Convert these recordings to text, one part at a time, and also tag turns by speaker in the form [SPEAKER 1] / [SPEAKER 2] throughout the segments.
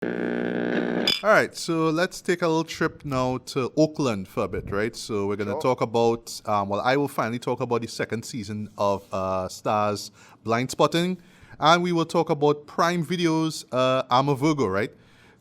[SPEAKER 1] All right, so let's take a little trip now to Oakland for a bit, right? So we're going to
[SPEAKER 2] Sure.
[SPEAKER 1] talk about, I will finally talk about the second season of Star's Blindspotting, and we will talk about Prime Video's I'm a Virgo, right?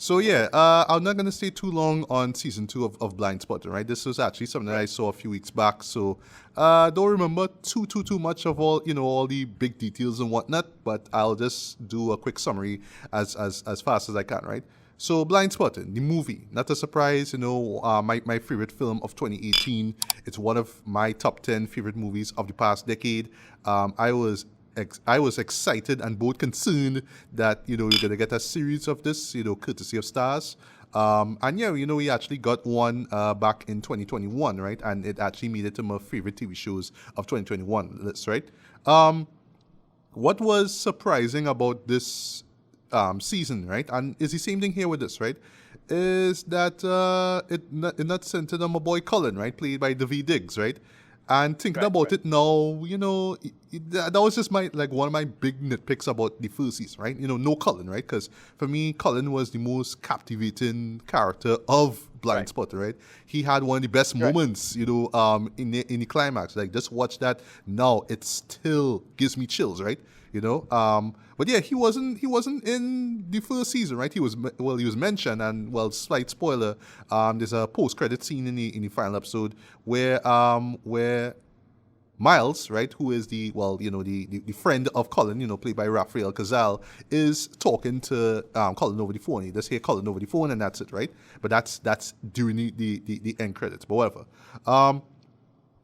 [SPEAKER 1] So yeah, I'm not going to stay too long on season two of Blindspotting, right? This was actually something that I
[SPEAKER 2] Right.
[SPEAKER 1] saw a few weeks back, so don't remember too much of all the big details and whatnot, but I'll just do a quick summary as fast as I can, right? So, Blindspotting, the movie, not a surprise, my favorite film of 2018. It's one of my top 10 favorite movies of the past decade. I was excited and both concerned that, we're going to get a series of this, courtesy of Stars. And yeah, we actually got one back in 2021, right? And it actually made it to my favorite TV shows of 2021. That's right. What was surprising about this season, right? And it's the same thing here with this, right? Is that it not centered on my boy Colin, right? Played by David Diggs, right? And thinking
[SPEAKER 2] Right.
[SPEAKER 1] about
[SPEAKER 2] Right.
[SPEAKER 1] it now, that was just my one of my big nitpicks about the first season, right? No Colin, right? Because for me, Colin was the most captivating character of
[SPEAKER 2] Right.
[SPEAKER 1] Blindspotting, right? He had one of the best
[SPEAKER 2] Right.
[SPEAKER 1] moments, in the climax. Like just watch that now, it still gives me chills, right? But yeah, he wasn't in the first season, right? He was mentioned, and well, slight spoiler. There's a post credit scene in the final episode where Miles, right, who is the friend of Colin, played by Raphael Cazal, is talking to Colin over the phone. He just hear Colin over the phone, and that's it, right? But that's during the end credits, but whatever.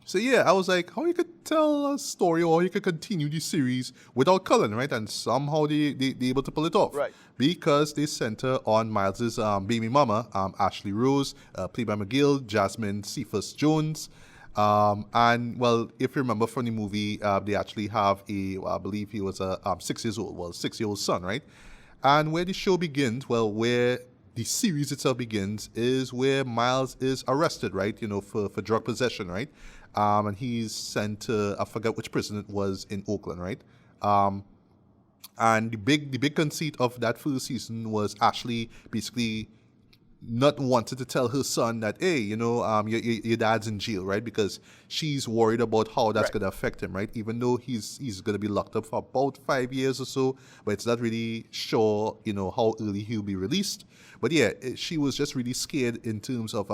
[SPEAKER 1] So yeah, I was like, how you could tell a story or you could continue the series without Cullen, right? And somehow they able to pull it off
[SPEAKER 2] Right.
[SPEAKER 1] because they center on Miles's baby mama, Ashley Rose, played by McGill, Jasmine Cephas Jones. And well, if you remember from the movie, they actually have I believe he was a 6 years old, 6 year old son, right? And where the show begins, well, where the series itself begins is where Miles is arrested, right? For drug possession, right? And he's sent to, I forget which prison it was in Oakland, right? Um, and the big conceit of that first season was Ashley basically not wanted to tell her son that, hey, your dad's in jail, right? Because she's worried about how that's
[SPEAKER 2] Right.
[SPEAKER 1] going to affect him, right? Even though he's going to be locked up for about 5 years or so, but it's not really sure, how early he'll be released. But yeah, she was just really scared in terms of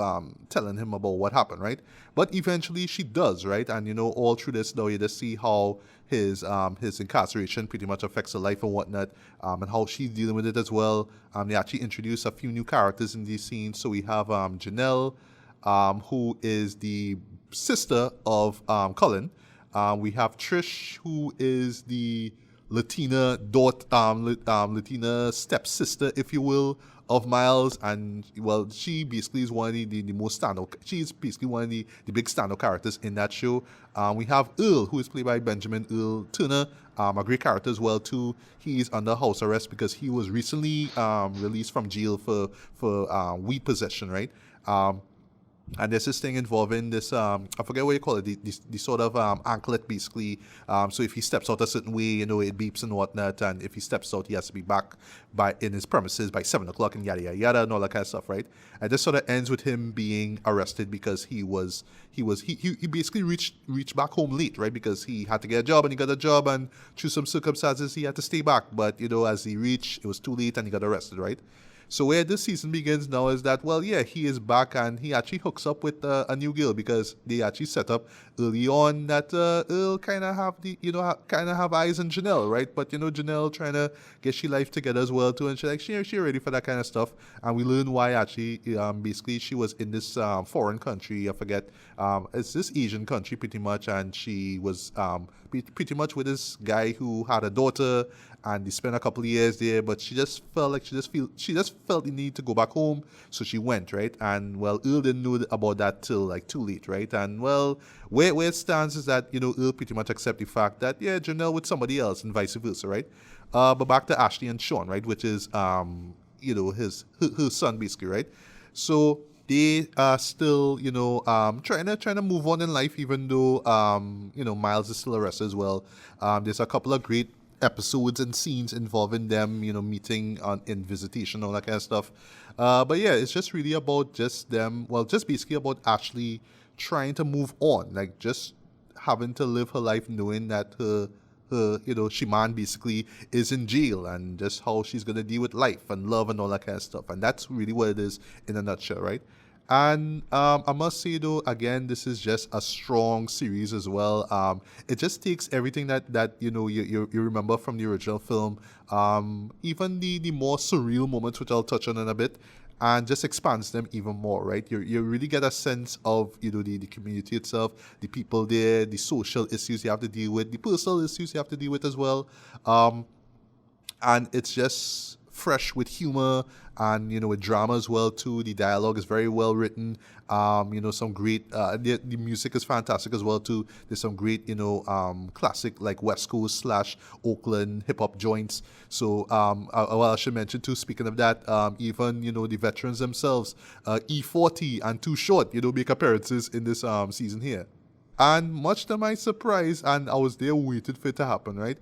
[SPEAKER 1] telling him about what happened, right? But eventually she does, right? And all through this, though, you just see how his incarceration pretty much affects her life and whatnot, and how she's dealing with it as well. They actually introduce a few new characters in these scenes. So we have Janelle, who is the sister of Cullen. We have Trish, who is the Latina Latina stepsister, if you will, of Miles, and well, she basically is one of the most standout. She's basically one of the big standout characters in that show. We have Earl, who is played by Benjamin Earl Turner, a great character as well too. He's under house arrest because he was recently released from jail for weed possession, right? And there's this thing involving this, I forget what you call it, the sort of anklet basically. So if he steps out a certain way, it beeps and whatnot. And if he steps out, he has to be back in his premises by 7 o'clock and yada, yada, yada, and all that kind of stuff, right? And this sort of ends with him being arrested because he basically reached back home late, right? Because he had to get a job and he got a job, and through some circumstances, he had to stay back. But, as he reached, it was too late and he got arrested, right? So where this season begins now is that, well, yeah, he is back and he actually hooks up with a new girl because they actually set up early on that Earl kind of have kind of have eyes on Janelle, right? But Janelle trying to get she life together as well too, and she ready for that kind of stuff. And we learn why actually, basically she was in this foreign country, I forget, it's this Asian country pretty much, and she was pretty much with this guy who had a daughter, and they spent a couple of years there, but she just felt like she just felt the need to go back home, so she went, right? And well, Earl didn't know about that till like too late, right? And well, where it stands is that Earl pretty much accept the fact that yeah, Janelle with somebody else and vice versa, right? But back to Ashley and Sean, right? Which is her son basically, right? So they are still, trying to move on in life, even though Miles is still arrested as well. There's a couple of great episodes and scenes involving them, meeting in visitation, all that kind of stuff. But yeah, it's just really about just them. Well, just basically about Ashley trying to move on, like just having to live her life knowing that her Shiman basically is in jail, and just how she's gonna deal with life and love and all that kind of stuff. And that's really what it is in a nutshell, right? And I must say though, again, this is just a strong series as well. It just takes everything that you remember from the original film, even the more surreal moments, which I'll touch on in a bit, and just expands them even more, right? You really get a sense of the community itself, the people there, the social issues you have to deal with, the personal issues you have to deal with as well, and it's just fresh with humor and with drama as well too. The dialogue is very well written. Some great the music is fantastic as well too. There's some great classic like West Coast slash Oakland hip hop joints. So I should mention too, speaking of that, even the veterans themselves, E40 and Too Short make appearances in this season here. And much to my surprise, and I was there waiting for it to happen, right?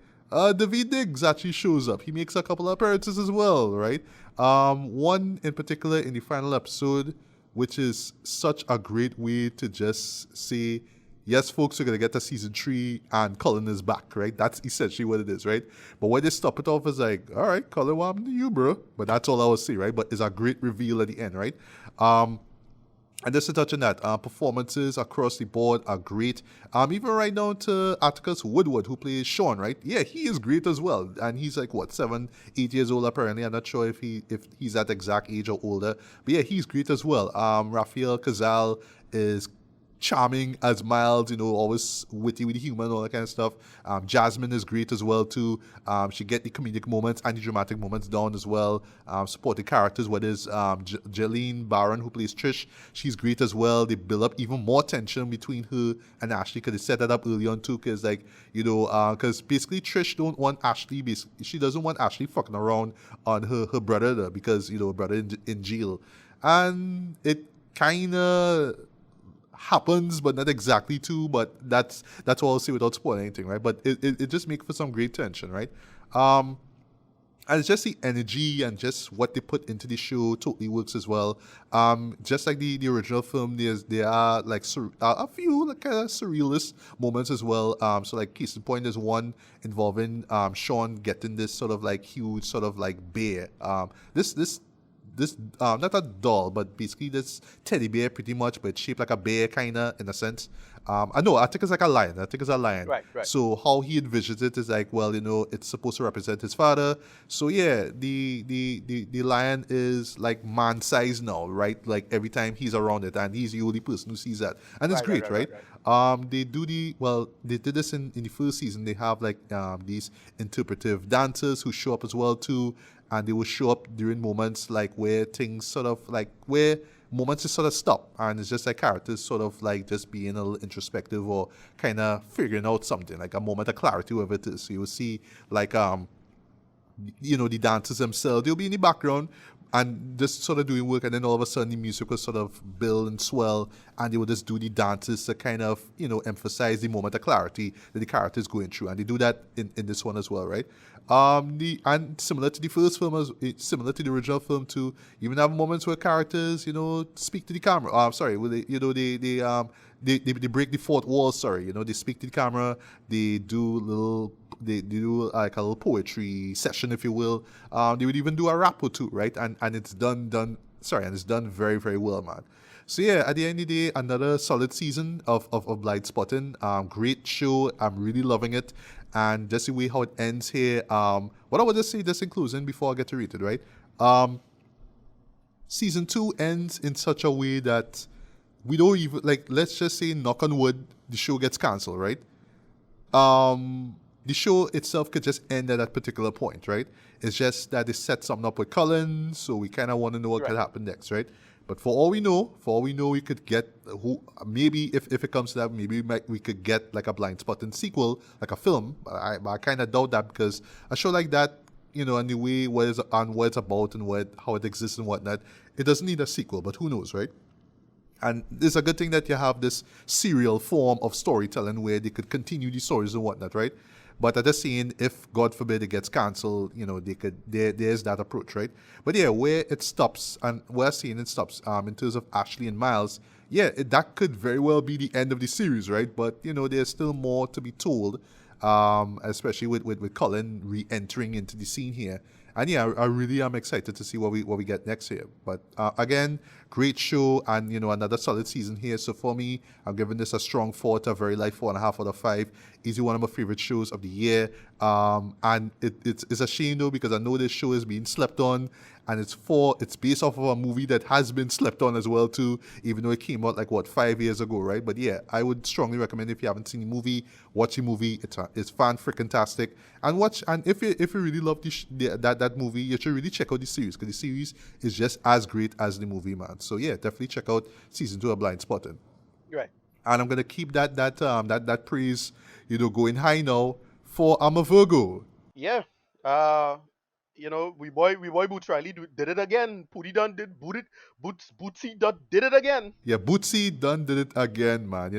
[SPEAKER 1] David Diggs actually shows up. He makes a couple of appearances as well, right? One in particular in the final episode, which is such a great way to just say, yes, folks, we're going to get to season 3 and Cullen is back, right? That's essentially what it is, right? But when they stop it off, it's like, all right, Cullen, what happened to you, bro? But that's all I would say, right? But it's a great reveal at the end, right? And just to touch on that, performances across the board are great. Even right down to Atticus Woodward, who plays Sean, right? Yeah, he is great as well. And he's like, 7, 8 years old apparently. I'm not sure if he's that exact age or older. But yeah, he's great as well. Rafael Cazal is charming as Miles, always witty with the humor and all that kind of stuff. Jasmine is great as well too. She get the comedic moments and the dramatic moments down as well. Supporting characters, whether it's Jalene Barron, who plays Trish, she's great as well. They build up even more tension between her and Ashley, because they set that up early on too, because because basically Trish don't want Ashley, she doesn't want Ashley fucking around on her brother there, because her brother in jail. And it kind of happens, but not exactly too. But that's all I'll say without spoiling anything, right? But it just makes for some great tension, right? And it's just the energy and just what they put into the show totally works as well. Just like the original film, there are like a few like kind of surrealist moments as well. So like case in point, there's one involving Sean getting this sort of like huge sort of like bear. This not a doll, but basically this teddy bear pretty much, but it's shaped like a bear kinda in a sense. I think it's like a lion.
[SPEAKER 2] Right.
[SPEAKER 1] So how he envisions it is like, well, it's supposed to represent his father. So yeah, the lion is like man size now, right? Like every time he's around it, and he's the only person who sees that, and it's great, right? They did this in the first season. They have like these interpretive dancers who show up as well too. And they will show up during moments like where things sort of like where moments just sort of stop, and it's just like characters sort of like just being a little introspective or kind of figuring out something, like a moment of clarity, whatever it is. So you will see like the dancers themselves, they'll be in the background and just sort of doing work, and then all of a sudden the music will sort of build and swell, and they will just do the dances to kind of emphasize the moment of clarity that the character is going through, and they do that in this one as well, right? And similar to the first film, similar to the original film too, you even have moments where characters speak to the camera. They break the fourth wall. They speak to the camera. They do like a little poetry session, if you will. They would even do a rap or two, right? And it's done very, very well, man. So yeah, at the end of the day, another solid season of Blindspotting. Great show. I'm really loving it. And just the way how it ends here. What I would just say, just in closing, before I get to read it, right? Season 2 ends in such a way that we don't even, like, let's just say, knock on wood, the show gets cancelled, right? The show itself could just end at that particular point, right? It's just that they set something up with Cullen, so we kind of want to know what could happen next, right? But for all we know, we could get maybe if it comes to that, maybe we could get like a Blindspotting sequel, like a film. But I kind of doubt that, because a show like that, and the way what it's about and how it exists and whatnot, it doesn't need a sequel. But who knows, right? And it's a good thing that you have this serial form of storytelling where they could continue the stories and whatnot, right? But I'm just saying, if God forbid it gets cancelled, they could there's that approach, right? But yeah, where it stops and we're seeing it stops in terms of Ashley and Miles, yeah, that could very well be the end of the series, right? But there's still more to be told, especially with Colin re-entering into the scene here. And yeah, I really am excited to see what we get next year. But again, great show, and another solid season here. So for me, I'm giving this a strong 4 to a very light 4.5 out of 5. Easy, one of my favorite shows of the year. And it's a shame though, because I know this show is being slept on, and it's based off of a movie that has been slept on as well too, even though it came out 5 years ago, right? But yeah, I would strongly recommend, if you haven't seen the movie, watch the movie. It's fan freaking tastic, and if you really love that movie, you should really check out the series, because the series is just as great as the movie, man. So yeah, definitely check out season 2 of Blindspotting.
[SPEAKER 2] Right.
[SPEAKER 1] And I'm gonna keep that praise, going high now for I'm a Virgo.
[SPEAKER 2] Yeah. We boy Boots Riley did it again. Pooty done did Bootsy did it again.
[SPEAKER 1] Yeah, Bootsy done did it again, man.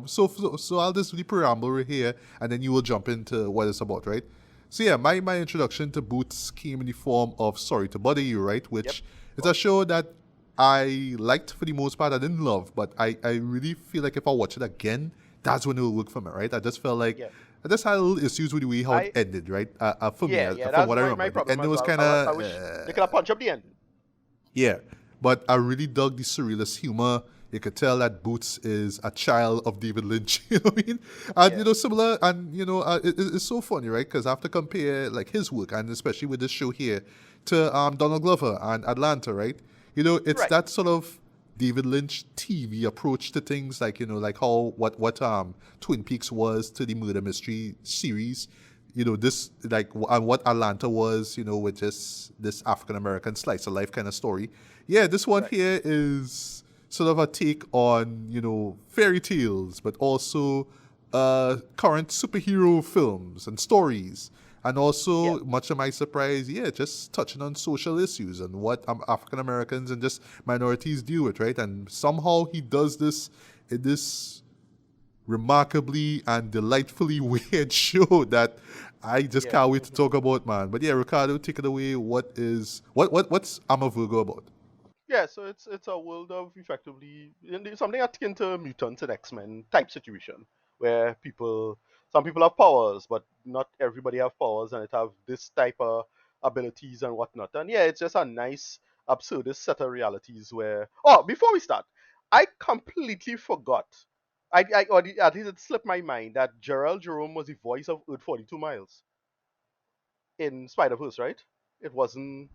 [SPEAKER 1] So I'll just really preamble right here, and then you will jump into what it's about, right? So yeah, my introduction to Boots came in the form of Sorry to Bother You, right? Which is a show that I liked for the most part. I didn't love, but I really feel like if I watch it again, that's when it will work for me, right? I just felt like I just had a little issues with the way how it ended, right? For me, from what I remember,
[SPEAKER 2] my problem.
[SPEAKER 1] and it was kind
[SPEAKER 2] I
[SPEAKER 1] of
[SPEAKER 2] wish they could have punched up the end.
[SPEAKER 1] yeah, but I really dug the surrealist humor. You could tell that Boots is a child of David Lynch. You know what I mean? And similar, and it's so funny, right? Because I have to compare his work, and especially with this show here, to Donald Glover and Atlanta, right? It's that sort of David Lynch TV approach to things, like how what Twin Peaks was to the murder mystery series. This and what Atlanta was, with just this African American slice of life kind of story. Yeah, this one here is sort of a take on fairy tales, but also current superhero films and stories. And also, much to my surprise, just touching on social issues and what African Americans and just minorities deal with, right? And somehow he does this in this remarkably and delightfully weird show that I just can't wait to talk about, man. But yeah, Ricardo, take it away. What's I'm a Virgo about?
[SPEAKER 2] Yeah, so it's a world of effectively something akin to mutants and X-Men type situation, where some people have powers, but not everybody have powers, and it have this type of abilities and whatnot. And yeah, it's just a nice absurdist set of realities where. Oh, before we start, I completely forgot. At least it slipped my mind that Gerald Jerome was the voice of Earth 42 Miles in Spider-Verse, right? It wasn't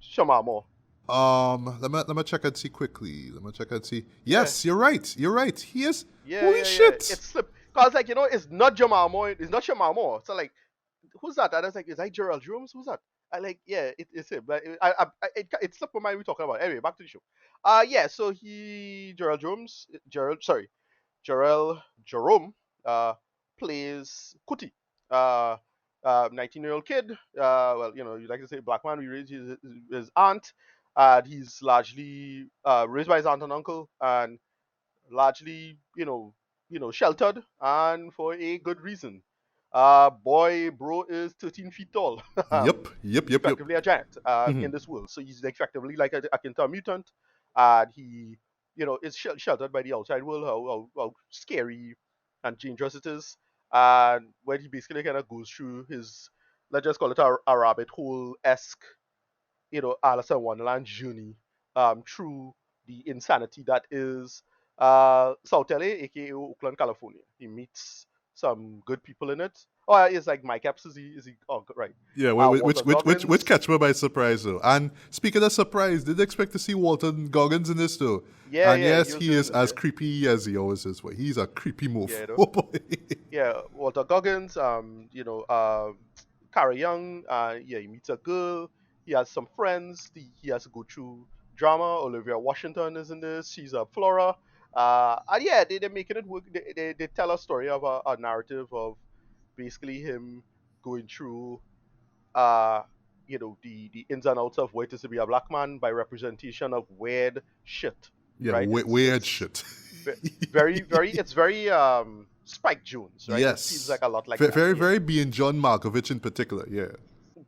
[SPEAKER 2] Shamar Moore.
[SPEAKER 1] Let me check and see quickly. Let me check and see. Yes, you're right. You're right. He is.
[SPEAKER 2] Yeah,
[SPEAKER 1] Holy shit!
[SPEAKER 2] It slipped. Cause it's not Jamal Moore. It's not Shamar Moore. So who's that? And I was like, is that Gerald Jones? Who's that? It's him. But it slipped my mind. We talking about. Anyway, back to the show. So Gerald Jerome plays Kuti. 19-year-old kid. You like to say black man. We raised his aunt. He's largely raised by his aunt and uncle, and largely, sheltered, and for a good reason. Bro is 13 feet tall.
[SPEAKER 1] Yep.
[SPEAKER 2] Effectively a giant in this world. So he's effectively like a mutant, and he, is sheltered by the outside world. How scary and dangerous it is, and when he basically kind of goes through his, let's just call it a rabbit hole esque, Alice in Wonderland journey through the insanity that is South LA, aka Oakland, California. He meets some good people in it. Oh, it's like Mike Epps, is he? Oh, right.
[SPEAKER 1] Yeah, which catch me by surprise though. And speaking of surprise, did expect to see Walter Goggins in this though.
[SPEAKER 2] Yeah,
[SPEAKER 1] and yes, he is as creepy as he always is. But he's a creepy move.
[SPEAKER 2] Yeah,
[SPEAKER 1] oh boy.
[SPEAKER 2] Yeah, Walter Goggins. Cara Young. He meets a girl. He has some friends. He has to go through drama. Olivia Washington is in this. She's a Flora. And yeah, they're making it work. They tell a story of a narrative of basically him going through, the ins and outs of what it is to be a black man by representation of weird shit.
[SPEAKER 1] Yeah,
[SPEAKER 2] right?
[SPEAKER 1] weird shit.
[SPEAKER 2] Very, very. It's very Spike Jones, right? It feels
[SPEAKER 1] Yes.
[SPEAKER 2] like a lot like that.
[SPEAKER 1] Very,
[SPEAKER 2] Yeah.
[SPEAKER 1] very being John Malkovich in particular. Yeah.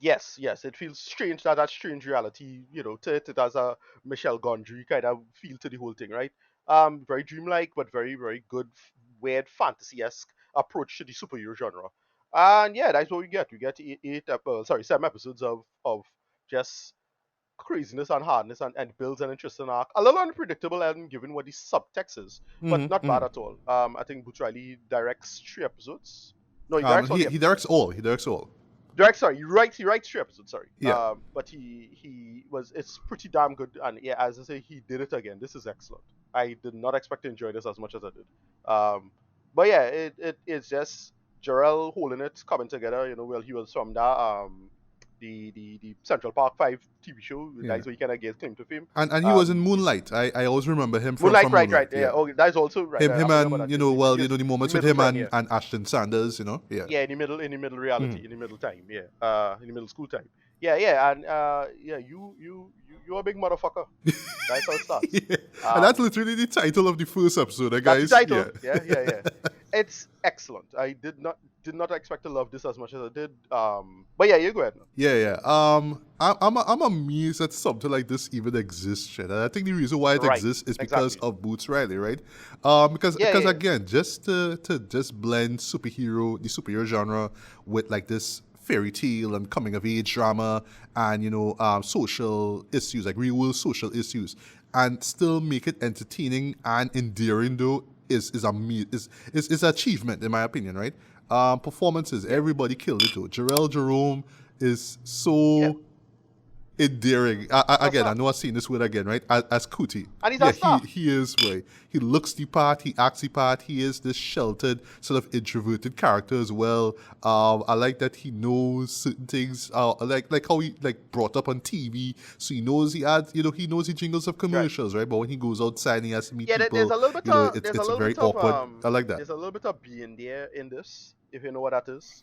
[SPEAKER 2] Yes, yes. It feels strange that strange reality, to it has a Michel Gondry kind of feel to the whole thing, right? Very dreamlike, but very, very good, weird fantasy-esque approach to the superhero genre. And yeah, that's what we get. We get 7 episodes of just craziness and hardness and builds an interesting arc. A little unpredictable and given what the subtext is, but not bad at all. I think Boots Riley directs 3 episodes. No, he directs all the
[SPEAKER 1] He
[SPEAKER 2] episodes.
[SPEAKER 1] directs all. He directs all.
[SPEAKER 2] Sorry, he writes 3 episodes. Sorry.
[SPEAKER 1] Yeah.
[SPEAKER 2] But it's pretty damn good. And yeah, as I say, he did it again. This is excellent. I did not expect to enjoy this as much as I did. But yeah, it's just Jarrell holding it, coming together. Well, he was from the Central Park 5 TV show.
[SPEAKER 1] Yeah.
[SPEAKER 2] That's where he kind of gave claim to fame.
[SPEAKER 1] And he was in Moonlight. I always remember him from
[SPEAKER 2] Moonlight, right,
[SPEAKER 1] Moonlight.
[SPEAKER 2] yeah. Oh, that's also right.
[SPEAKER 1] Him
[SPEAKER 2] I forgot about
[SPEAKER 1] and
[SPEAKER 2] that.
[SPEAKER 1] the moments with him
[SPEAKER 2] middle
[SPEAKER 1] and Ashton Sanders. Yeah.
[SPEAKER 2] Yeah, in the middle reality, in the middle time, yeah, in the middle school time, yeah, and yeah, you're a big motherfucker. That's how it starts.
[SPEAKER 1] Yeah. And that's literally the title of the first episode, guys.
[SPEAKER 2] That's the title. Yeah. It's excellent. I did not expect to love this as much as I did. But yeah, you go ahead now.
[SPEAKER 1] Yeah. I'm amazed that something like this even exists, Shed. And I think the reason why it
[SPEAKER 2] Right,
[SPEAKER 1] exists is because
[SPEAKER 2] exactly.
[SPEAKER 1] of Boots Riley, right? Because
[SPEAKER 2] Yeah.
[SPEAKER 1] again, just to just blend the superhero genre with like this fairy tale and coming of age drama and social issues, like real world social issues, and still make it entertaining and endearing though is achievement in my opinion, right? Performances, everybody killed it though. Jarrell Jerome is so
[SPEAKER 2] Yeah.
[SPEAKER 1] endearing. Again,
[SPEAKER 2] star.
[SPEAKER 1] I know I've seen this word again, right? As Cootie.
[SPEAKER 2] And he's a star.
[SPEAKER 1] He is, right? He looks the part, he acts the part, he is this sheltered, sort of introverted character as well. I like that he knows certain things, like how he brought up on TV, so he knows he adds, he knows the jingles of commercials, right? But when he goes outside and he has to meet
[SPEAKER 2] Yeah,
[SPEAKER 1] people,
[SPEAKER 2] there's a little bit of
[SPEAKER 1] it's very awkward. I like that.
[SPEAKER 2] There's a little bit of being there in this, if you know what that is.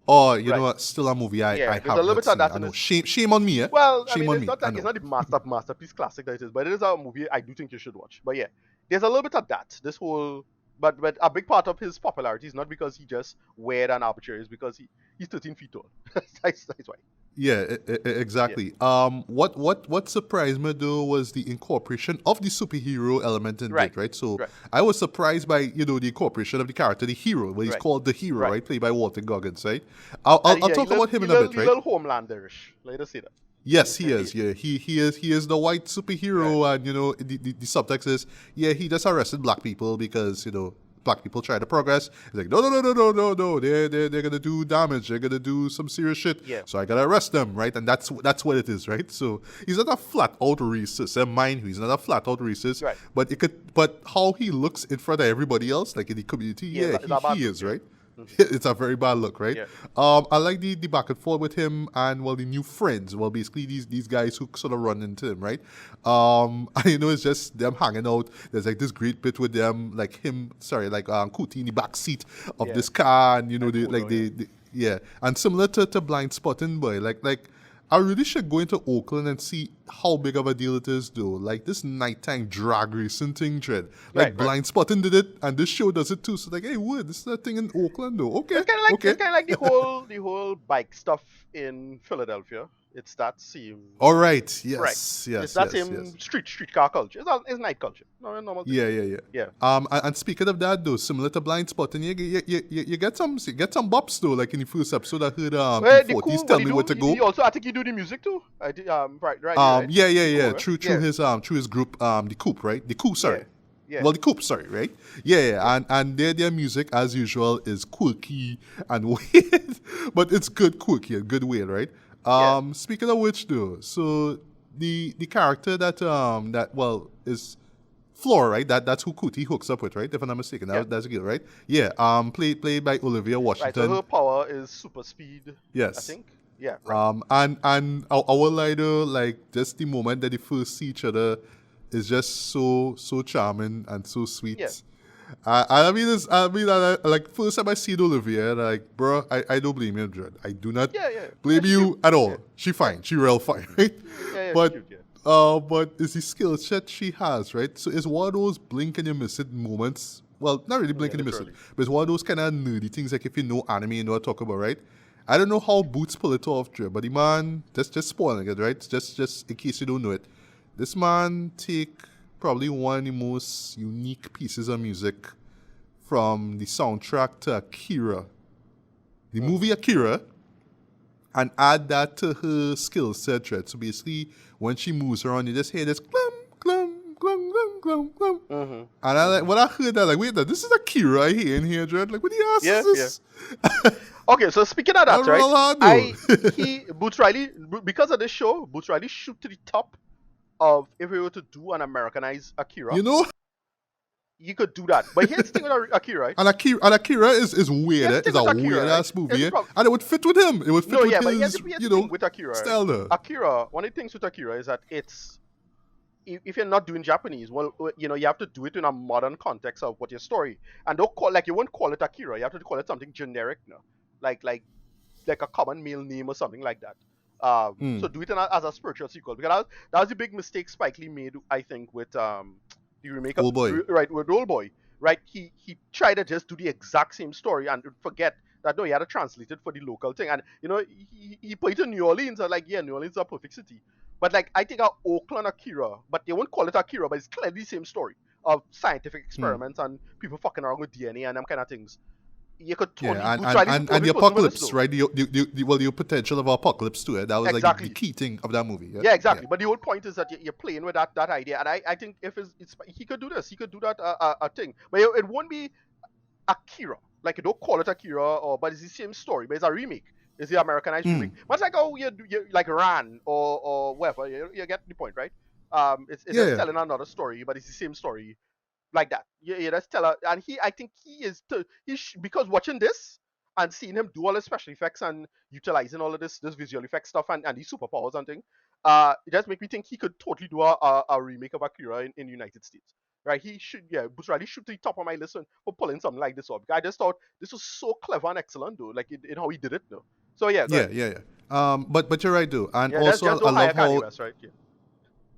[SPEAKER 1] Oh, you
[SPEAKER 2] Right.
[SPEAKER 1] know what? Still a movie I
[SPEAKER 2] Yeah,
[SPEAKER 1] have
[SPEAKER 2] there's a little
[SPEAKER 1] not
[SPEAKER 2] bit of
[SPEAKER 1] seen.
[SPEAKER 2] that
[SPEAKER 1] I
[SPEAKER 2] in
[SPEAKER 1] know.
[SPEAKER 2] it.
[SPEAKER 1] Shame on me, eh?
[SPEAKER 2] Well, I
[SPEAKER 1] Shame
[SPEAKER 2] mean,
[SPEAKER 1] on
[SPEAKER 2] it's
[SPEAKER 1] me.
[SPEAKER 2] not
[SPEAKER 1] I
[SPEAKER 2] that, it's
[SPEAKER 1] know.
[SPEAKER 2] not the masterpiece classic that it is, but it is a movie I do think you should watch. But yeah, there's a little bit of that. This whole, but a big part of his popularity is not because he just weird and arbitrary, it's because he's 13 feet tall. that's why.
[SPEAKER 1] Yeah, exactly. What surprised me though was the incorporation of the superhero element in
[SPEAKER 2] Right.
[SPEAKER 1] it, right? So
[SPEAKER 2] Right.
[SPEAKER 1] I was surprised by the incorporation of the character, the hero, where he's
[SPEAKER 2] Right.
[SPEAKER 1] called the hero,
[SPEAKER 2] Right.
[SPEAKER 1] right? Played by Walter Goggins, right? I'll
[SPEAKER 2] And
[SPEAKER 1] talk about him in a bit,
[SPEAKER 2] He's
[SPEAKER 1] right?
[SPEAKER 2] a little Homelanderish. Let us say that.
[SPEAKER 1] Yes, he is. Yeah, he is the white superhero, and the subtext is he just arrested black people because black people try to progress. He's like, no, they're gonna do damage. They're gonna do some serious shit.
[SPEAKER 2] Yeah.
[SPEAKER 1] So I gotta arrest them, right? And that's what it is, right? So he's not a flat out racist. Mind you, he's not a flat out racist.
[SPEAKER 2] Right.
[SPEAKER 1] But how he looks in front of everybody else, like in the community,
[SPEAKER 2] it's a bad
[SPEAKER 1] he
[SPEAKER 2] look,
[SPEAKER 1] is, right? It's a very bad look, right?
[SPEAKER 2] Yeah.
[SPEAKER 1] I like the back and forth with him and the new friends. Well, basically these guys who sort of run into him, right? It's just them hanging out. There's like this great bit with them, like Kuti in the back seat of
[SPEAKER 2] Yeah.
[SPEAKER 1] this car, and
[SPEAKER 2] Cool,
[SPEAKER 1] yeah, and similar to Blindspotting, boy, like. I really should go into Oakland and see how big of a deal it is, though. Like this nighttime drag racing thing, Dread. Like
[SPEAKER 2] Right.
[SPEAKER 1] Blindspotting did it, and this show does it too. So like, hey, what? This is a thing in Oakland, though. Okay,
[SPEAKER 2] It's kind of like
[SPEAKER 1] okay.
[SPEAKER 2] it's kind of like the whole bike stuff in Philadelphia. It's that same.
[SPEAKER 1] All right. Yes.
[SPEAKER 2] Correct.
[SPEAKER 1] Yes.
[SPEAKER 2] It's that
[SPEAKER 1] yes,
[SPEAKER 2] same
[SPEAKER 1] yes.
[SPEAKER 2] street car culture. It's night culture. No, normal thing.
[SPEAKER 1] Yeah.
[SPEAKER 2] Yeah.
[SPEAKER 1] And speaking of that, though, similar to Blindspotting, you get some bops though. Like in the first episode, I heard
[SPEAKER 2] Well, the
[SPEAKER 1] P40s
[SPEAKER 2] cool,
[SPEAKER 1] tell
[SPEAKER 2] what he
[SPEAKER 1] me
[SPEAKER 2] do,
[SPEAKER 1] where to go.
[SPEAKER 2] he also, I think he do the music too. I did, right.
[SPEAKER 1] Yeah.
[SPEAKER 2] Cool,
[SPEAKER 1] Through
[SPEAKER 2] right?
[SPEAKER 1] his group, the Coop, right? The Coop, sorry.
[SPEAKER 2] Yeah.
[SPEAKER 1] Well, the Coop, sorry, right? Yeah. And their music, as usual, is quirky and weird, but it's good quirky and good weird, right?
[SPEAKER 2] Yeah.
[SPEAKER 1] Speaking of which, though, so the character that is Flora, right? That's who Kuti hooks up with, right? If I'm not mistaken, that's a girl, right? Yeah. Played by Olivia
[SPEAKER 2] Right.
[SPEAKER 1] Washington.
[SPEAKER 2] So her power is super speed.
[SPEAKER 1] Yes.
[SPEAKER 2] I think. Yeah. Right.
[SPEAKER 1] And our lighter, like just the moment that they first see each other is just so charming and so sweet.
[SPEAKER 2] Yeah.
[SPEAKER 1] Like first time I see Olivia, like, bro, I don't blame you, Dread. I do not
[SPEAKER 2] Yeah.
[SPEAKER 1] blame
[SPEAKER 2] Yeah,
[SPEAKER 1] you at all.
[SPEAKER 2] Yeah.
[SPEAKER 1] She fine. She real fine, right?
[SPEAKER 2] Yeah.
[SPEAKER 1] But
[SPEAKER 2] Cute, yeah.
[SPEAKER 1] but it's the skill set she has, right? So it's one of those blink and you miss it moments well, not really blink and you miss it,
[SPEAKER 2] literally.
[SPEAKER 1] but it's one of those kind of nerdy things, like if you know anime, you know what I talk about, right? I don't know how Boots pull it off, Dre, but the man, just spoiling it, right? Just in case you don't know it. This man take probably one of the most unique pieces of music from the soundtrack to Akira, the movie Akira, and add that to her skill set, right? So basically, when she moves around, you just hear this glum, glum, glum, glum, glum, glum. And I like, when I heard that, like, wait, this is Akira I hear in here, Dread. Like, what the ass is this?
[SPEAKER 2] Okay, so speaking of that,
[SPEAKER 1] right?
[SPEAKER 2] Boots Riley, because of this show, Boots Riley shoot to the top of if we were to do an Americanized Akira.
[SPEAKER 1] You know?
[SPEAKER 2] You could do that. But here's the thing with Akira, right?
[SPEAKER 1] And Akira is weird. It's a weird-ass movie. And it would fit with him. It would fit with his,
[SPEAKER 2] you know, with Akira,
[SPEAKER 1] style there.
[SPEAKER 2] Akira, one of the things with Akira is that it's, if you're not doing Japanese, well, you know, you have to do it in a modern context of what your story. And don't call, like, you won't call it Akira. You have to call it something generic, no? Like a common male name or something like that. So do it as a spiritual sequel. Because that was the big mistake Spike Lee made, I think, with the remake of with Old Boy. Right? He tried to just do the exact same story and forget that no, he had to translate it for the local thing. And you know, he put it in New Orleans. I'm like, yeah, New Orleans is a perfect city. But like, I think our Oakland Akira, but they won't call it Akira, but it's clearly the same story of scientific experiments and people fucking around with DNA and them kind of things. You could totally
[SPEAKER 1] and the apocalypse, right? The potential of apocalypse to it. That was like the key thing of that movie.
[SPEAKER 2] Yeah, exactly. Yeah. But the whole point is that you're playing with that idea, and I think if he could do this, he could do that a thing. But it won't be Akira. Like, you don't call it Akira, but it's the same story, but it's a remake. It's the Americanized remake. Much like how you like Ran or whatever. You get the point, right? It's just telling another story, but it's the same story. Like that, that's Teller, and I think because watching this and seeing him do all the special effects and utilizing all of this visual effects stuff and these superpowers and thing, it does make me think he could totally do a remake of Akira in the United States, right? He should, Boots Riley should be top of my list for pulling something like this off. I just thought this was so clever and excellent, though, like in how he did it, though. So yeah.
[SPEAKER 1] But you're right, though, and also I love how.
[SPEAKER 2] West, right?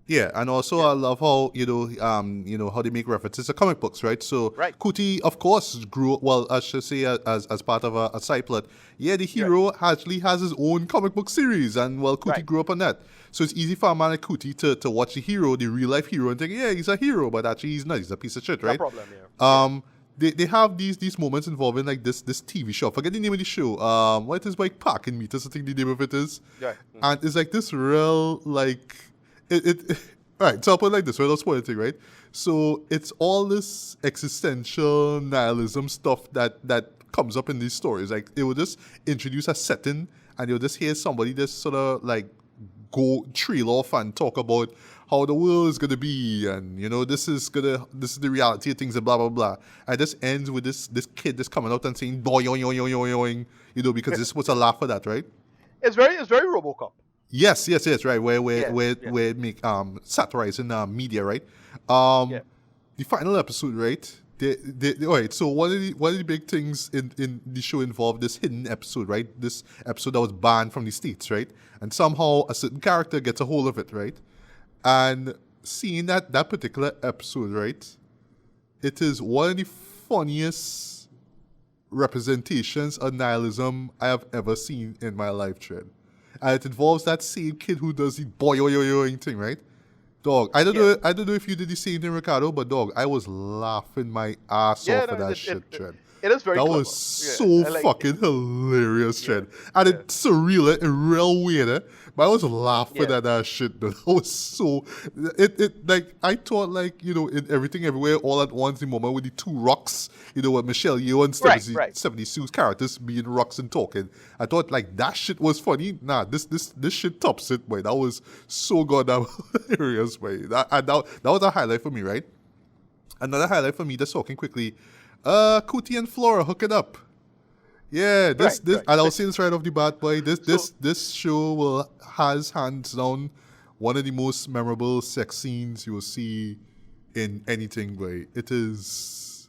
[SPEAKER 1] Yeah, and also I love how how they make references to comic books, right? So Kuti, of course, grew well. I should say as part of a side plot. Yeah, the hero actually has his own comic book series, and Kuti grew up on that. So it's easy for a man like Kuti to watch the hero, the real life hero, and think, yeah, he's a hero, but actually he's not. He's a piece of shit, right?
[SPEAKER 2] No problem.
[SPEAKER 1] They have these moments involving like this TV show. Forget the name of the show. What is like Park and Meters? I think the name of it is.
[SPEAKER 2] Yeah.
[SPEAKER 1] And it's like this real like. Right, so I'll put it like this, right? I'll spoil it, right? So it's all this existential nihilism stuff that comes up in these stories. Like, it will just introduce a setting, and you'll just hear somebody just sort of like go trail off and talk about how the world is gonna be, and this is the reality of things, and blah blah blah. And this ends with this kid just coming out and saying boy yoing yoing yoing yoing, because this was a laugh for that, right?
[SPEAKER 2] It's very RoboCop.
[SPEAKER 1] Yes, right. Where make satirizing media, right? The final episode, right? All right. So one of the big things in the show involved this hidden episode, right? This episode that was banned from the States, right? And somehow a certain character gets a hold of it, right? And seeing that particular episode, right? It is one of the funniest representations of nihilism I have ever seen in my life, Trent. And it involves that same kid who does the boy thing, right? Dog, I don't know if you did the same thing, Ricardo, but dog, I was laughing my ass off for that shit, Trent.
[SPEAKER 2] It is very
[SPEAKER 1] That
[SPEAKER 2] clever.
[SPEAKER 1] was so fucking hilarious, Trent. And it's surreal and real weird, but I was laughing at that shit, though. That was so... It like, I thought, like, in Everything Everywhere All at Once, the moment with the two rocks, what Michelle Yeoh and 70 Sue's characters being rocks and talking. I thought, like, that shit was funny. Nah, this shit tops it, boy. That was so goddamn hilarious, boy. That was a highlight for me, right? Another highlight for me, just talking quickly, Kuti and Flora hooking up. Yeah, and I'll say this right off the bat, boy. This show has hands down one of the most memorable sex scenes you will see in anything, boy. It is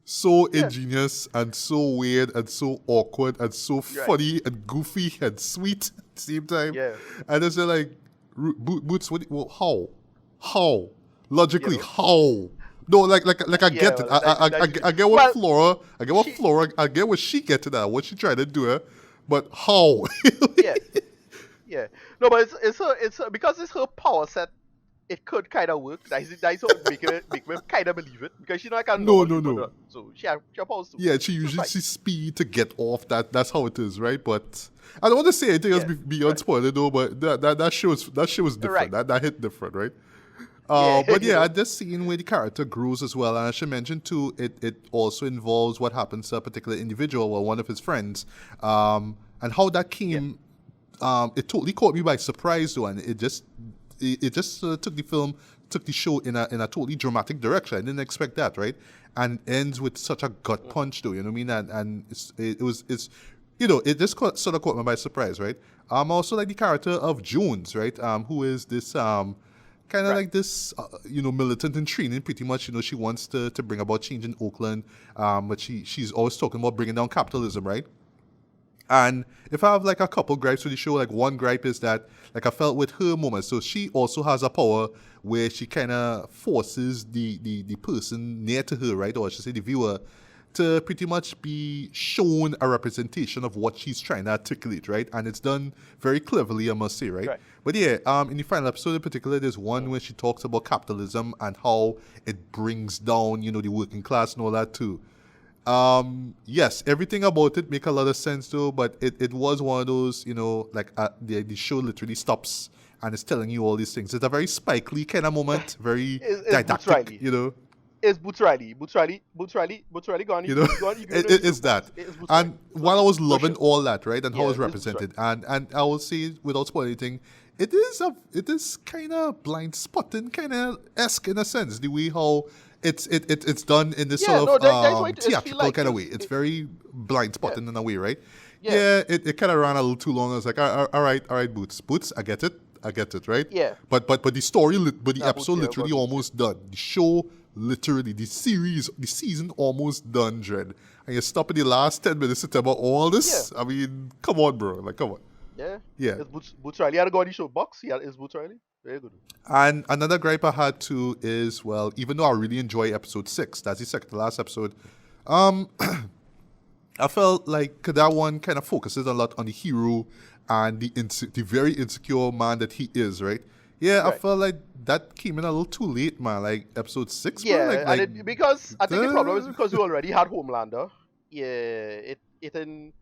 [SPEAKER 1] so ingenious and so weird and so awkward and so funny and goofy and sweet at the same time.
[SPEAKER 2] Yeah.
[SPEAKER 1] And it's like, Boots, how? Logically, how? No, like I
[SPEAKER 2] Yeah,
[SPEAKER 1] get it.
[SPEAKER 2] well,
[SPEAKER 1] I get what
[SPEAKER 2] well,
[SPEAKER 1] Flora,
[SPEAKER 2] she,
[SPEAKER 1] I get what she get to that, what she trying to do, but how?
[SPEAKER 2] yeah, yeah. No, but because it's her power set. It could kind of work. That's what make me kind of believe it because she's not like a
[SPEAKER 1] No,
[SPEAKER 2] normal
[SPEAKER 1] no,
[SPEAKER 2] human,
[SPEAKER 1] no.
[SPEAKER 2] so she has powers too.
[SPEAKER 1] Yeah, she
[SPEAKER 2] So it's
[SPEAKER 1] usually
[SPEAKER 2] fine.
[SPEAKER 1] sees speed to get off. That's how it is, right? But I don't want to say anything else
[SPEAKER 2] Yeah,
[SPEAKER 1] beyond
[SPEAKER 2] right,
[SPEAKER 1] spoiler though. But that show was different.
[SPEAKER 2] right.
[SPEAKER 1] That hit different, right?
[SPEAKER 2] Yeah,
[SPEAKER 1] But
[SPEAKER 2] you
[SPEAKER 1] yeah,
[SPEAKER 2] know,
[SPEAKER 1] at this scene where the character grows as well, and I should mention too, it also involves what happens to a particular individual or one of his friends, and how that
[SPEAKER 2] yeah,
[SPEAKER 1] came. It totally caught me by surprise though, and it just took the show in a totally dramatic direction. I didn't expect that, right? And ends with such a gut
[SPEAKER 2] mm-hmm.
[SPEAKER 1] punch, though. You know what I mean? And it's it just sort of caught me by surprise, right? Also like the character of Jones, right? Who is this kind of
[SPEAKER 2] Right.
[SPEAKER 1] like this militant in training, pretty much. She wants to bring about change in Oakland, but she's always talking about bringing down capitalism, right? And if I have like a couple gripes with the show, like one gripe is that like I felt with her moment. So she also has a power where she kind of forces the person near to her, right, or I should say the viewer, to pretty much be shown a representation of what she's trying to articulate, right? And it's done very cleverly, I must say, right?
[SPEAKER 2] Right.
[SPEAKER 1] But yeah, in the final episode in particular, there's one where she talks about capitalism and how it brings down, the working class and all that too. Yes, everything about it make a lot of sense though, but it was one of those, like the show literally stops and it's telling you all these things. It's a very Spike Lee kind of moment, very
[SPEAKER 2] It's Boots
[SPEAKER 1] didactic,
[SPEAKER 2] Riley. It's Boots Riley. Boots Riley gone.
[SPEAKER 1] you know.
[SPEAKER 2] You go to
[SPEAKER 1] It's that.
[SPEAKER 2] It's Boots Riley.
[SPEAKER 1] And while I was
[SPEAKER 2] No
[SPEAKER 1] loving
[SPEAKER 2] shit.
[SPEAKER 1] all that, right, and how
[SPEAKER 2] Yeah,
[SPEAKER 1] it's
[SPEAKER 2] it's Boots Riley.
[SPEAKER 1] represented, and I will say without spoiling anything, it is kind of blind spotting kind of esque in a sense, the way how it's done in this
[SPEAKER 2] Yeah,
[SPEAKER 1] sort
[SPEAKER 2] no,
[SPEAKER 1] of
[SPEAKER 2] that's what it feel
[SPEAKER 1] theatrical
[SPEAKER 2] like.
[SPEAKER 1] kind of way. It's very blind
[SPEAKER 2] Yeah,
[SPEAKER 1] spotting in a way, right?
[SPEAKER 2] yeah,
[SPEAKER 1] Yeah, it kind of ran a little too long. I was like, all right, Boots, I get it, right?
[SPEAKER 2] yeah.
[SPEAKER 1] But the story, but the
[SPEAKER 2] Nah, Boots,
[SPEAKER 1] episode
[SPEAKER 2] yeah,
[SPEAKER 1] literally
[SPEAKER 2] but
[SPEAKER 1] almost done. The show literally, the season almost done, Dread. And you stop in the last 10 minutes to tell about all
[SPEAKER 2] yeah,
[SPEAKER 1] this. I mean, come on, bro. Like, come on.
[SPEAKER 2] yeah.
[SPEAKER 1] Yeah.
[SPEAKER 2] It's Boots Riley. He had to go on the show box. It's Boots Riley. Very good.
[SPEAKER 1] And another gripe I had too is, well, even though I really enjoy episode 6, that's the second to last episode, um, I felt like that one kind of focuses a lot on the hero and the very insecure man that he is, right? Yeah, I
[SPEAKER 2] Right.
[SPEAKER 1] felt like that came in a little too late, man. Like episode 6, man.
[SPEAKER 2] Yeah,
[SPEAKER 1] Like,
[SPEAKER 2] because I think the problem is
[SPEAKER 1] duh.
[SPEAKER 2] because we already had Homelander. Yeah, it didn't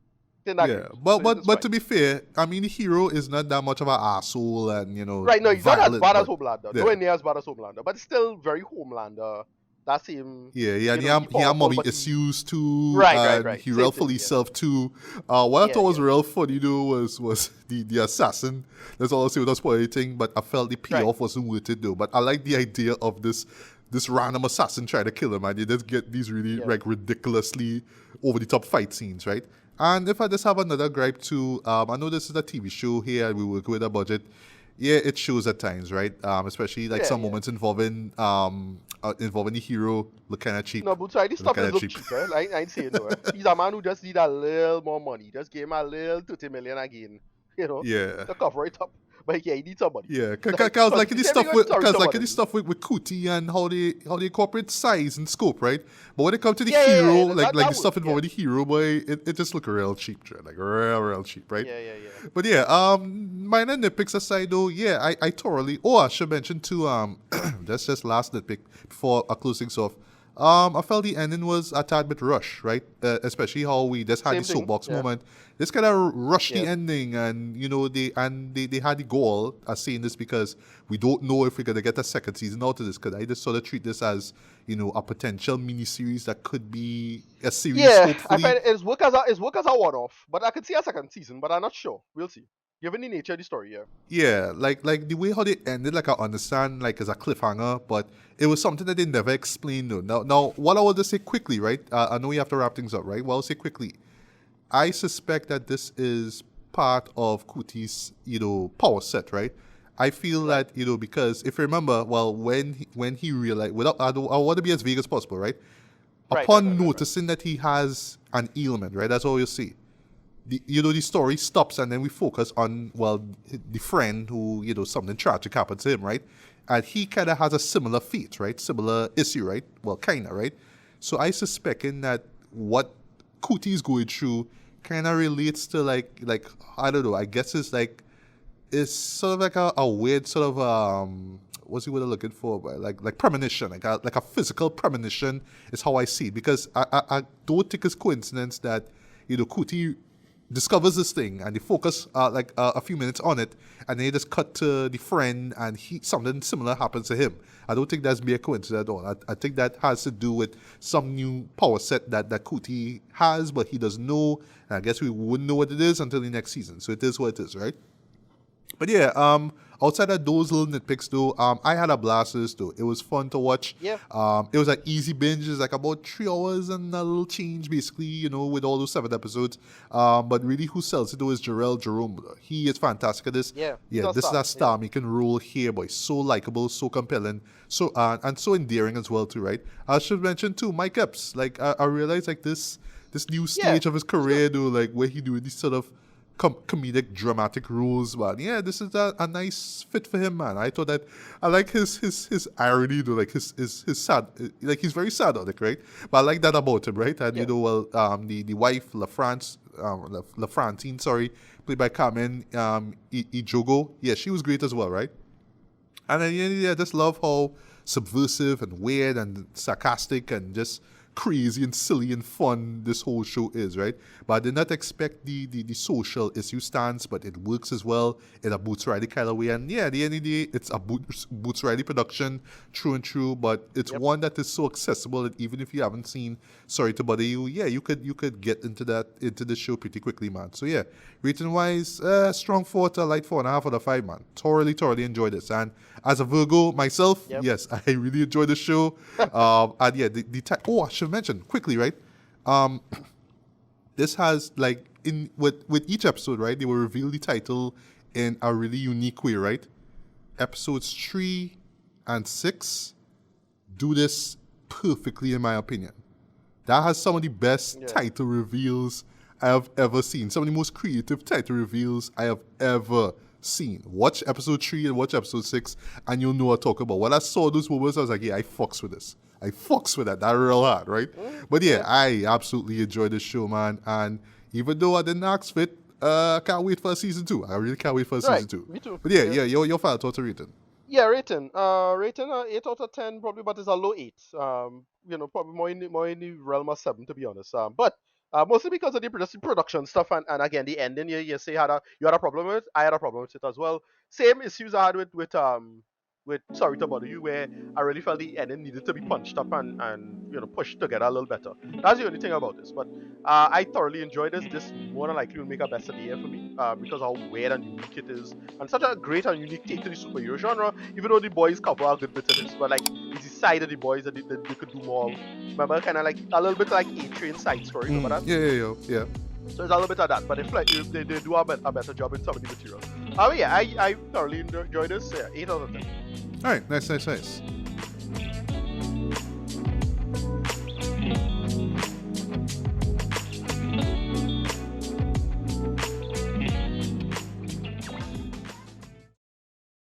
[SPEAKER 2] that
[SPEAKER 1] Yeah,
[SPEAKER 2] great.
[SPEAKER 1] but
[SPEAKER 2] So
[SPEAKER 1] but
[SPEAKER 2] it's
[SPEAKER 1] but
[SPEAKER 2] fine.
[SPEAKER 1] to be fair, I mean the hero is not that much of an asshole and
[SPEAKER 2] Right, no, he's not as
[SPEAKER 1] violent,
[SPEAKER 2] bad as
[SPEAKER 1] but
[SPEAKER 2] Homelander.
[SPEAKER 1] yeah,
[SPEAKER 2] Nowhere near as bad as Homelander, but still very Homelander. That same,
[SPEAKER 1] and
[SPEAKER 2] he
[SPEAKER 1] he had
[SPEAKER 2] powerful,
[SPEAKER 1] mommy
[SPEAKER 2] but
[SPEAKER 1] issues too, and
[SPEAKER 2] right.
[SPEAKER 1] he
[SPEAKER 2] Same
[SPEAKER 1] real
[SPEAKER 2] thing,
[SPEAKER 1] fully
[SPEAKER 2] yeah.
[SPEAKER 1] self too. What I
[SPEAKER 2] Yeah,
[SPEAKER 1] thought was
[SPEAKER 2] yeah.
[SPEAKER 1] real funny though was the assassin. That's all I'll say without spoiling anything. But I felt the
[SPEAKER 2] Right.
[SPEAKER 1] payoff wasn't worth it though. But I like the idea of this random assassin trying to kill him, and you just get these really
[SPEAKER 2] Yeah.
[SPEAKER 1] like ridiculously over the top fight scenes, right? And if I just have another gripe too, I know this is a TV show here, and we work with a budget. Yeah, it shows at times, right? Especially like
[SPEAKER 2] Yeah,
[SPEAKER 1] some
[SPEAKER 2] yeah.
[SPEAKER 1] moments involving the hero look kind of cheap.
[SPEAKER 2] No, Boots Riley
[SPEAKER 1] Look
[SPEAKER 2] stuff
[SPEAKER 1] kind
[SPEAKER 2] is
[SPEAKER 1] of
[SPEAKER 2] look
[SPEAKER 1] cheap.
[SPEAKER 2] cheaper. I ain't saying no. He's a man who just need a little more money. Just give him a little 30 million again,
[SPEAKER 1] Yeah.
[SPEAKER 2] to cover it up. But yeah, he needs somebody.
[SPEAKER 1] Yeah,
[SPEAKER 2] Like,
[SPEAKER 1] cause like in the
[SPEAKER 2] yeah,
[SPEAKER 1] stuff
[SPEAKER 2] because
[SPEAKER 1] with
[SPEAKER 2] sorry,
[SPEAKER 1] cause like
[SPEAKER 2] someone
[SPEAKER 1] in the
[SPEAKER 2] else.
[SPEAKER 1] stuff with Kuti and how they incorporate size and scope, right? But when it comes to the
[SPEAKER 2] Yeah,
[SPEAKER 1] hero,
[SPEAKER 2] that
[SPEAKER 1] like the stuff
[SPEAKER 2] works,
[SPEAKER 1] involving the hero, boy, it just look real cheap, like real cheap, right?
[SPEAKER 2] yeah.
[SPEAKER 1] But yeah, minor nitpicks aside though, yeah, I thoroughly. Oh, I should mention too. That's just last nitpick before closing off. I felt the ending was a tad bit rushed, right? Especially how we just had
[SPEAKER 2] Same
[SPEAKER 1] the
[SPEAKER 2] thing.
[SPEAKER 1] soapbox
[SPEAKER 2] Yeah.
[SPEAKER 1] moment. This kind of rushed the
[SPEAKER 2] Yeah.
[SPEAKER 1] ending, and they had the goal of saying this because we don't know if we're gonna get a second season out of this. Because I just sort of treat this as a potential mini series that could be a series,
[SPEAKER 2] Yeah, I
[SPEAKER 1] hopefully.
[SPEAKER 2] find it's work as a one-off, but I could see a second season, but I'm not sure. We'll see. Given the nature of the story, yeah.
[SPEAKER 1] Yeah, like the way how they ended, like I understand, like as a cliffhanger, but it was something that they never explained though. Now, what I will just say quickly, right? I know we have to wrap things up, right? Well, I'll say quickly. I suspect that this is part of Kuti's, power set, right? I feel that, because if you remember, well, when he realized, I want to be as vague as possible, right?
[SPEAKER 2] Right,
[SPEAKER 1] Upon
[SPEAKER 2] right.
[SPEAKER 1] noticing that he has an ailment, right? That's all you see. the story stops and then we focus on, well, the friend who, something tragic happened to him, right? And he kind of has a similar fate, right? Similar issue, right? Well, kind of, right? So I suspecting that what Kuti is going through kind of relates to like I don't know. I guess it's sort of like a weird sort of what's the word I'm looking for? But like premonition, like a physical premonition is how I see it, because I don't think it's coincidence that Kuti discovers this thing and they focus a few minutes on it and then they just cut to the friend and something similar happens to him. I don't think that's mere coincidence at all. I think that has to do with some new power set that Kuti has, but he doesn't know. And I guess we wouldn't know what it is until the next season. So it is what it is, right? But yeah, outside of those little nitpicks though, I had a blast with this though. It was fun to watch.
[SPEAKER 2] Yeah.
[SPEAKER 1] It was an easy binge. It's like about 3 hours and a little change basically, with all those 7 episodes. But really who sells it though is Jarrell Jerome. He is fantastic at this.
[SPEAKER 2] Yeah.
[SPEAKER 1] Yeah, this is a star making role here, boy. So likable, so compelling, so and so endearing as well too, right? I should mention too, Mike Epps. Like I realized like this new stage of his career though, like where he doing these sort of comedic, dramatic roles, man. Yeah, this is a nice fit for him, man. I thought that I like his irony, though, like his sad, like he's very sardonic, right? But I like that about him, right? And the wife LaFrantine, sorry, played by Carmen Ijogo. Yeah, she was great as well, right? And then I just love how subversive and weird and sarcastic and just crazy and silly and fun this whole show is, right? But I did not expect the social issue stance, but it works as well in a Boots Riley kind of way. And yeah, at the end of the day, it's a Boots Riley production, true and true, but it's one that is so accessible that even if you haven't seen Sorry to Bother You, yeah, you could get into the show pretty quickly, man. So yeah, rating wise, strong 4 to light 4.5 out of 5, man. Thoroughly enjoyed this. And as a Virgo myself, yes, I really enjoyed the show. And yeah, I should mention quickly, right? This has like with each episode, right? They will reveal the title in a really unique way, right? Episodes 3 and 6 do this perfectly, in my opinion. That has some of the best title reveals I have ever seen. Some of the most creative title reveals I have ever seen. Watch episode 3 and watch episode 6 and you'll know what I talk about. When I saw those moments, I was like, yeah, I fucks with this. I fucks with that real hard, right? But yeah, I absolutely enjoyed this show, man. And even though I didn't ask for it, I can't wait for a season 2. I really can't wait for a season 2.
[SPEAKER 2] Me too.
[SPEAKER 1] But yeah, your final thoughts are rating.
[SPEAKER 2] Yeah, rating 8 out of 10 probably, but it's a low 8. Probably more in the realm of 7 to be honest. But mostly because of the production stuff and again the ending. You say you had a problem with it. I had a problem with it as well. Same issues I had with Sorry to Bother You, where I really felt the ending needed to be punched up and pushed together a little better. That's the only thing about this. But I thoroughly enjoyed this. This more than likely will make a best of the year for me because how weird and unique it is, and such a great and unique take to the superhero genre. Even though the boys cover a good bit of this, but like it's the side of the boys that they could do more. Remember, kind of like a little bit like A-Train side story. Remember that?
[SPEAKER 1] Yeah.
[SPEAKER 2] So it's a little bit of that, but if they do a better job in some of the material. Yeah, I thoroughly enjoyed this. Yeah, 8 out of 10.
[SPEAKER 1] All right, nice.